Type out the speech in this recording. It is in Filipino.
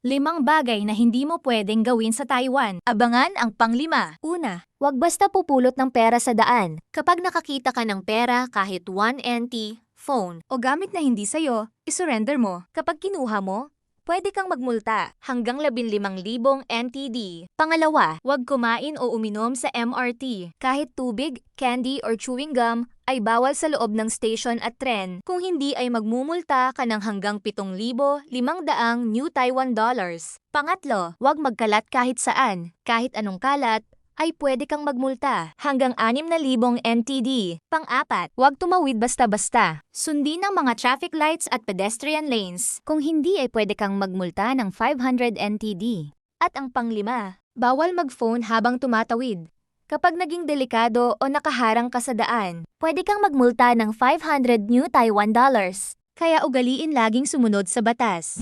5 bagay na hindi mo pwedeng gawin sa Taiwan. Abangan ang pang-5. Una, huwag basta pupulot ng pera sa daan. Kapag nakakita ka ng pera kahit 1 NT, phone, o gamit na hindi sayo, isurrender mo. Kapag kinuha mo, pwede kang magmulta hanggang 15,000 NTD. Pangalawa, huwag kumain o uminom sa MRT. Kahit tubig, candy, or chewing gum ay bawal sa loob ng station at tren. Kung hindi ay magmumulta ka ng hanggang 7,500 New Taiwan dollars. Pangatlo, huwag magkalat kahit saan. Kahit anong kalat, ay pwede kang magmulta hanggang 6,000 NTD. Pang-apat, huwag tumawid basta-basta. Sundin ang mga traffic lights at pedestrian lanes. Kung hindi ay pwede kang magmulta ng 500 NTD. At ang pang-5, bawal mag-phone habang tumatawid. Kapag naging delikado o nakaharang ka sa daan, pwede kang magmulta ng 500 New Taiwan dollars. Kaya ugaliin laging sumunod sa batas.